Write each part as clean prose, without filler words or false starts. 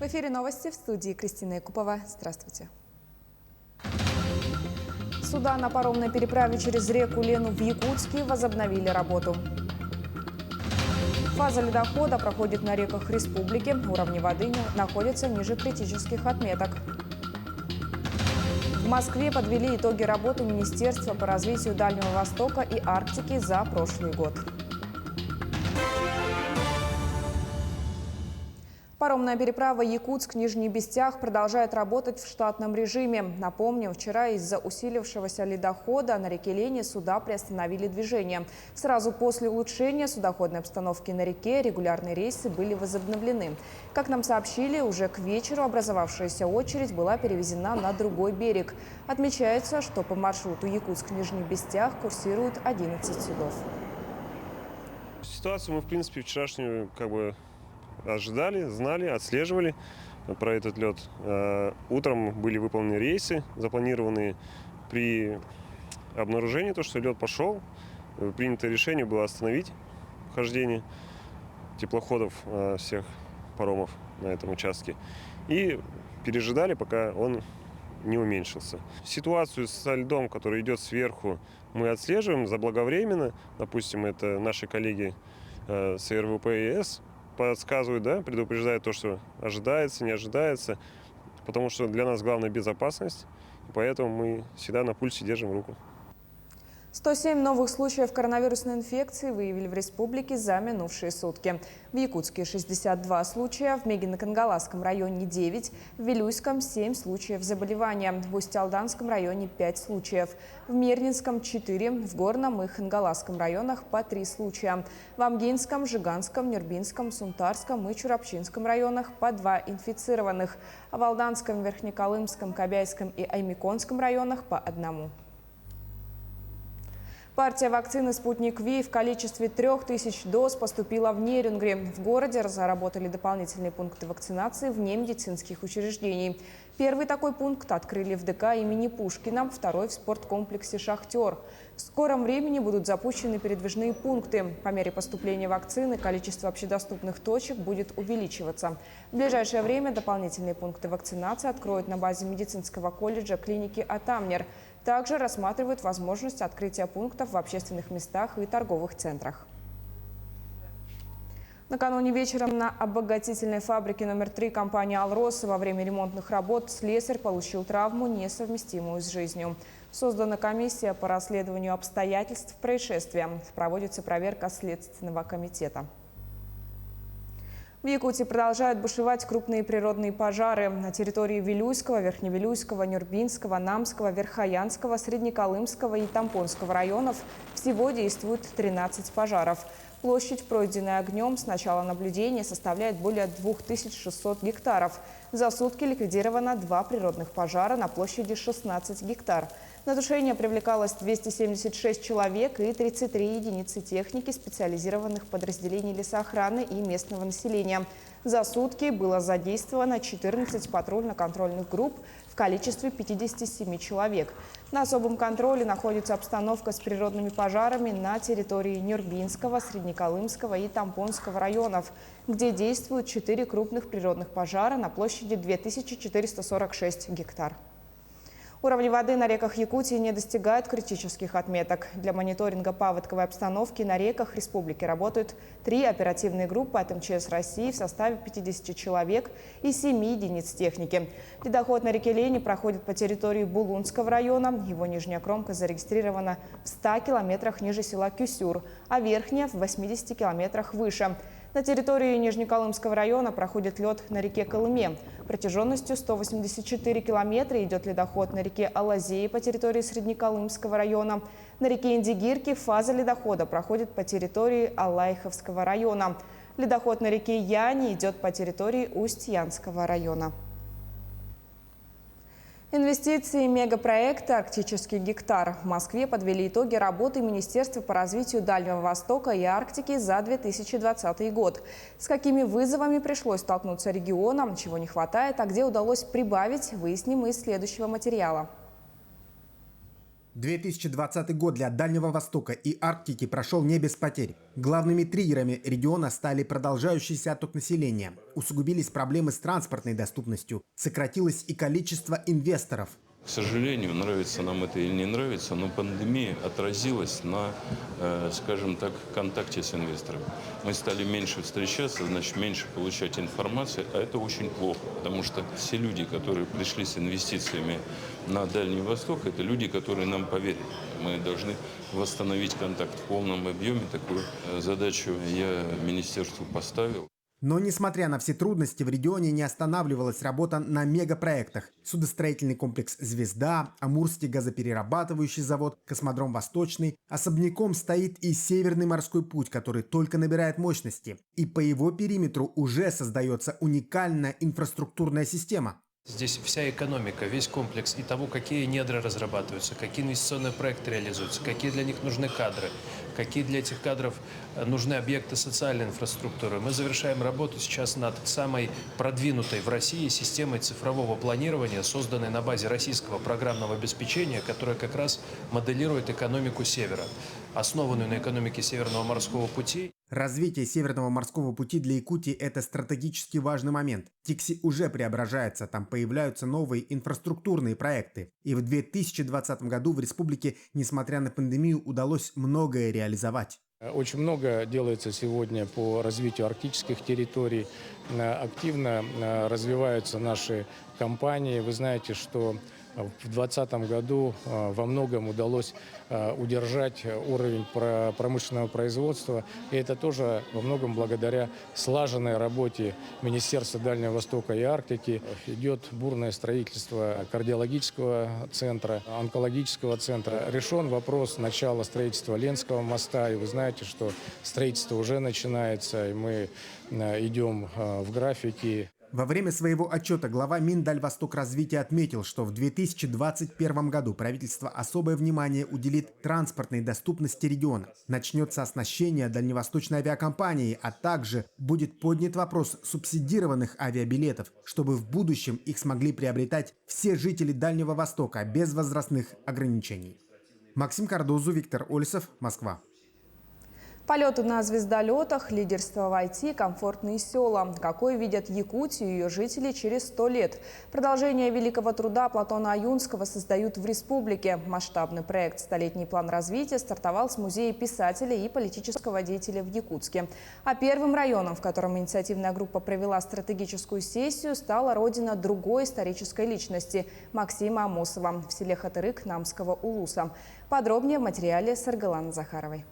В эфире новости, в студии Кристина Якупова. Здравствуйте. Суда на паромной переправе через реку Лену в Якутске возобновили работу. Фаза ледохода проходит на реках республики. Уровни воды находятся ниже критических отметок. В Москве подвели итоги работы Министерства по развитию Дальнего Востока и Арктики за прошлый год. Паромная переправа Якутск-Нижний Бестях продолжает работать в штатном режиме. Напомним, вчера из-за усилившегося ледохода на реке Лени суда приостановили движение. Сразу после улучшения судоходной обстановки на реке регулярные рейсы были возобновлены. Как нам сообщили, уже к вечеру образовавшаяся очередь была перевезена на другой берег. Отмечается, что по маршруту Якутск-Нижний Бестях курсируют 11 судов. Ситуацию мы, в принципе, вчерашнюю ожидали, знали, отслеживали про этот лед. Утром были выполнены рейсы, запланированные. При обнаружении того, что лед пошел, принято решение было остановить хождение теплоходов всех паромов на этом участке. И пережидали, пока он не уменьшился. Ситуацию со льдом, который идет сверху, мы отслеживаем заблаговременно. Допустим, это наши коллеги с РВП-ЕС подсказывают, предупреждают то, что ожидается, не ожидается, потому что для нас главная безопасность, и поэтому мы всегда на пульсе держим руку. 107 новых случаев коронавирусной инфекции выявили в республике за минувшие сутки. В Якутске 62 случая, в Мегино-Кангаласском районе 9, в Вилюйском 7 случаев заболевания, в Усть-Алданском районе 5 случаев, в Мирнинском 4, в Горном и Хангаласском районах по 3 случая, в Амгинском, Жиганском, Нюрбинском, Сунтарском и Чурапчинском районах по 2 инфицированных, а в Алданском, Верхнеколымском, Кобяйском и Аймиконском районах по 1. Партия вакцины «Спутник Ви» в количестве 3000 доз поступила в Нерюнгри. В городе разработали дополнительные пункты вакцинации вне медицинских учреждений. Первый такой пункт открыли в ДК имени Пушкина, второй в спорткомплексе «Шахтер». В скором времени будут запущены передвижные пункты. По мере поступления вакцины количество общедоступных точек будет увеличиваться. В ближайшее время дополнительные пункты вакцинации откроют на базе медицинского колледжа клиники «Атамнер». Также рассматривают возможность открытия пунктов в общественных местах и торговых центрах. Накануне вечером на обогатительной фабрике номер 3 компании «Алрос» во время ремонтных работ слесарь получил травму, несовместимую с жизнью. Создана комиссия по расследованию обстоятельств происшествия. Проводится проверка Следственного комитета. В Якутии продолжают бушевать крупные природные пожары. На территории Вилюйского, Верхневилюйского, Нюрбинского, Намского, Верхоянского, Среднеколымского и Тампонского районов всего действует 13 пожаров. Площадь, пройденная огнем с начала наблюдения, составляет более 2600 гектаров. За сутки ликвидировано 2 природных пожара на площади 16 гектар. На тушение привлекалось 276 человек и 33 единицы техники специализированных подразделений лесоохраны и местного населения. За сутки было задействовано 14 патрульно-контрольных групп в количестве 57 человек. На особом контроле находится обстановка с природными пожарами на территории Нюрбинского, Среднеколымского и Тампонского районов, где действуют 4 крупных природных пожара на площади 2446 гектар. Уровни воды на реках Якутии не достигают критических отметок. Для мониторинга паводковой обстановки на реках республики работают 3 оперативные группы от МЧС России в составе 50 человек и 7 единиц техники. Ледоход на реке Лени проходит по территории Булунского района. Его нижняя кромка зарегистрирована в 100 километрах ниже села Кюсюр, а верхняя в 80 километрах выше. На территории Нижнеколымского района проходит лед на реке Колыме. Протяженностью 184 километра идет ледоход на реке Алазеи по территории Среднеколымского района. На реке Индигирки фаза ледохода проходит по территории Алайховского района. Ледоход на реке Яни идет по территории Усть-Янского района. Инвестиции мегапроекта «Арктический гектар» в Москве подвели итоги работы Министерства по развитию Дальнего Востока и Арктики за 2020 год. С какими вызовами пришлось столкнуться регионам, чего не хватает, а где удалось прибавить, выясним из следующего материала. 2020 год для Дальнего Востока и Арктики прошел не без потерь. Главными триггерами региона стали продолжающийся отток населения, усугубились проблемы с транспортной доступностью, сократилось и количество инвесторов. К сожалению, нравится нам это или не нравится, но пандемия отразилась на, скажем так, контакте с инвесторами. Мы стали меньше встречаться, значит, меньше получать информации, а это очень плохо, потому что все люди, которые пришли с инвестициями на Дальний Восток, это люди, которые нам поверили. Мы должны восстановить контакт в полном объеме. Такую задачу я министерству поставил. Но, несмотря на все трудности, в регионе не останавливалась работа на мегапроектах. Судостроительный комплекс «Звезда», Амурский газоперерабатывающий завод, космодром «Восточный». Особняком стоит и Северный морской путь, который только набирает мощности. И по его периметру уже создается уникальная инфраструктурная система. Здесь вся экономика, весь комплекс и того, какие недра разрабатываются, какие инвестиционные проекты реализуются, какие для них нужны кадры, какие для этих кадров нужны объекты социальной инфраструктуры. Мы завершаем работу сейчас над самой продвинутой в России системой цифрового планирования, созданной на базе российского программного обеспечения, которая как раз моделирует экономику Севера, основанную на экономике Северного морского пути. Развитие Северного морского пути для Якутии – это стратегически важный момент. Тикси уже преображается, там появляются новые инфраструктурные проекты. И в 2020 году в республике, несмотря на пандемию, удалось многое реализовать. Очень много делается сегодня по развитию арктических территорий. Активно развиваются наши компании. Вы знаете, что в 2020 году во многом удалось удержать уровень промышленного производства. И это тоже во многом благодаря слаженной работе Министерства Дальнего Востока и Арктики. Идет бурное строительство кардиологического центра, онкологического центра. Решен вопрос начала строительства Ленского моста. И вы знаете, что строительство уже начинается, и мы идем в графике. Во время своего отчета глава Миндальвостокразвития отметил, что в 2021 году правительство особое внимание уделит транспортной доступности региона. Начнется оснащение дальневосточной авиакомпании, а также будет поднят вопрос субсидированных авиабилетов, чтобы в будущем их смогли приобретать все жители Дальнего Востока без возрастных ограничений. Максим Кардозу, Виктор Олесов, Москва. Полеты на звездолетах, лидерство в IT, комфортные села. Какой видят Якутию и ее жители через 100 лет. Продолжение великого труда Платона Аюнского создают в республике. Масштабный проект «Столетний план развития» стартовал с музея писателя и политического деятеля в Якутске. А первым районом, в котором инициативная группа провела стратегическую сессию, стала родина другой исторической личности – Максима Амосова в селе Хатырык Намского Улуса. Подробнее в материале Саргаланы Захаровой.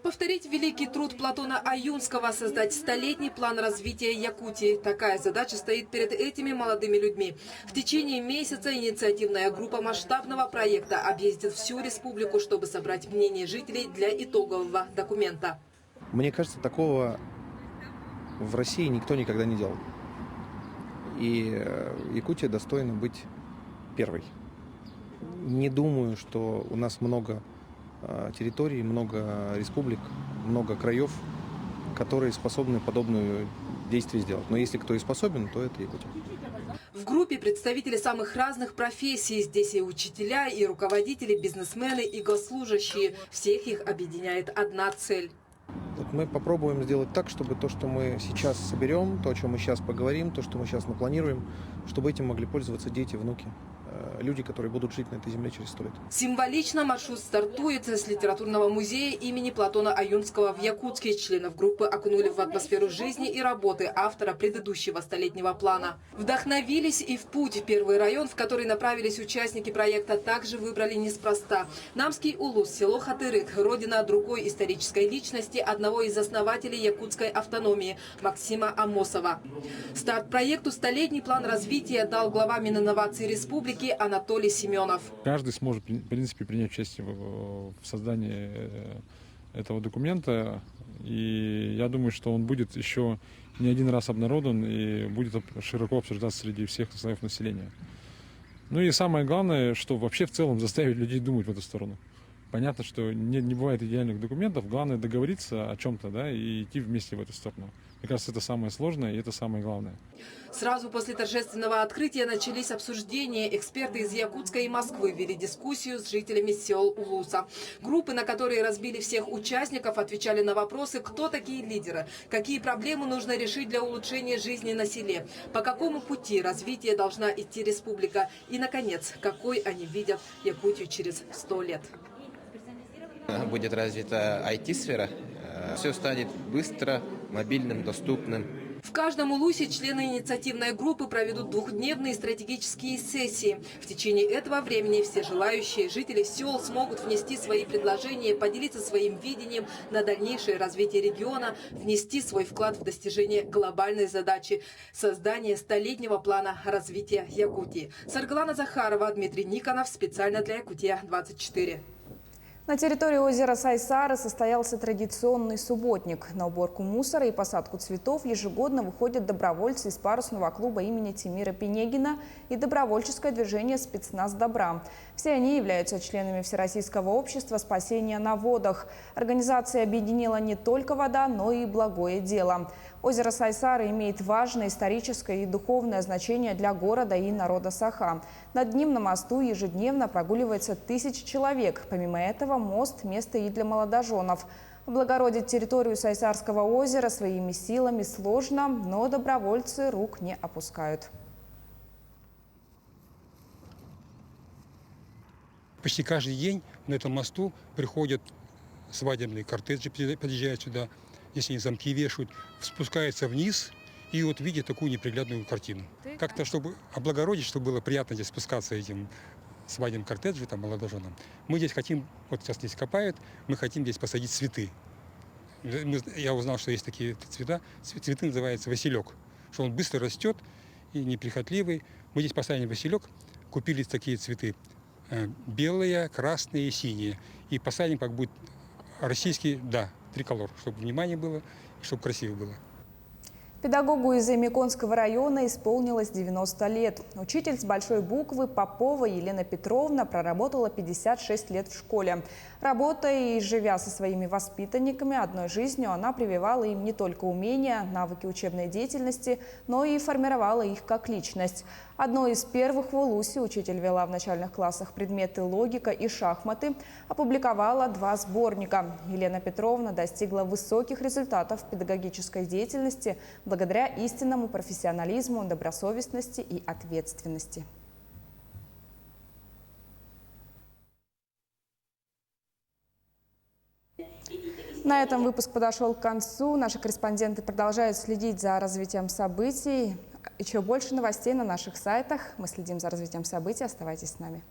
Повторить великий труд Платона Аюнского, создать столетний план развития Якутии. Такая задача стоит перед этими молодыми людьми. В течение месяца инициативная группа масштабного проекта объездит всю республику, чтобы собрать мнение жителей для итогового документа. Мне кажется, такого в России никто никогда не делал. И Якутия достойна быть первой. Не думаю, что у нас много территорий, много республик, много краев, которые способны подобные действия сделать. Но если кто и способен, то это Якутия. В группе представители самых разных профессий. Здесь и учителя, и руководители, бизнесмены, и госслужащие. Всех их объединяет одна цель. Вот мы попробуем сделать так, чтобы то, что мы сейчас соберем, то, о чем мы сейчас поговорим, то, что мы сейчас напланируем, чтобы этим могли пользоваться дети, внуки. Люди, которые будут жить на этой земле через 100 лет. Символично маршрут стартует с литературного музея имени Платона Аюнского в Якутске. Членов группы окунули в атмосферу жизни и работы автора предыдущего столетнего плана. Вдохновились и в путь. Первый район, в который направились участники проекта, также выбрали неспроста. Намский Улус, село Хатырык, родина другой исторической личности, одного из основателей якутской автономии Максима Амосова. Старт проекту «Столетний план развития» дал глава Мининноваций республики Анатолий Семенов. Каждый сможет, в принципе, принять участие в создании этого документа. И я думаю, что он будет еще не один раз обнародован и будет широко обсуждаться среди всех слоев населения. Ну и самое главное, что вообще в целом заставить людей думать в эту сторону. Понятно, что не бывает идеальных документов, главное договориться о чем-то, да, и идти вместе в эту сторону. Мне кажется, это самое сложное и это самое главное. Сразу после торжественного открытия начались обсуждения. Эксперты из Якутска и Москвы вели дискуссию с жителями сел Улуса. Группы, на которые разбили всех участников, отвечали на вопросы, кто такие лидеры, какие проблемы нужно решить для улучшения жизни на селе, по какому пути развития должна идти республика и, наконец, какой они видят Якутию через 100 лет. Будет развита IT-сфера, все станет быстро, мобильным, доступным. В каждом улусе члены инициативной группы проведут двухдневные стратегические сессии. В течение этого времени все желающие жители сел смогут внести свои предложения, поделиться своим видением на дальнейшее развитие региона, внести свой вклад в достижение глобальной задачи – создания 100-летнего плана развития Якутии. Саргалана Захарова, Дмитрий Никонов, специально для Якутия-24. На территории озера Сайсары состоялся традиционный субботник. На уборку мусора и посадку цветов ежегодно выходят добровольцы из парусного клуба имени Тимира Пенегина и добровольческое движение «Спецназ добра». Все они являются членами Всероссийского общества спасения на водах. Организация объединила не только вода, но и благое дело. Озеро Сайсары имеет важное историческое и духовное значение для города и народа Саха. Над ним на мосту ежедневно прогуливается 1000 человек. Помимо этого, мост – место и для молодоженов. Облагородить территорию Сайсарского озера своими силами сложно, но добровольцы рук не опускают. Почти каждый день на этом мосту приходят свадебные кортежи, подъезжают сюда, если они замки вешают, спускаются вниз и вот видят такую неприглядную картину. Как-то, чтобы облагородить, чтобы было приятно здесь спускаться этим свадебным кортежем, там, молодоженам, мы здесь хотим, вот сейчас здесь копают, мы хотим здесь посадить цветы. Я узнал, что есть такие цвета. Цветы называются василек, что он быстро растет и неприхотливый. Мы здесь посадим василек, купили такие цветы. Белые, красные и синие. И посадим, как будет российский, да, триколор, чтобы внимание было, чтобы красиво было. Педагогу из Эмиконского района исполнилось 90 лет. Учитель с большой буквы Попова Елена Петровна проработала 56 лет в школе. Работая и живя со своими воспитанниками одной жизнью, она прививала им не только умения, навыки учебной деятельности, но и формировала их как личность. Одной из первых в Улусе учитель вела в начальных классах предметы логика и шахматы, опубликовала 2 сборника. Елена Петровна достигла высоких результатов в педагогической деятельности благодаря истинному профессионализму, добросовестности и ответственности. На этом выпуск подошел к концу. Наши корреспонденты продолжают следить за развитием событий. Еще больше новостей на наших сайтах. Мы следим за развитием событий. Оставайтесь с нами.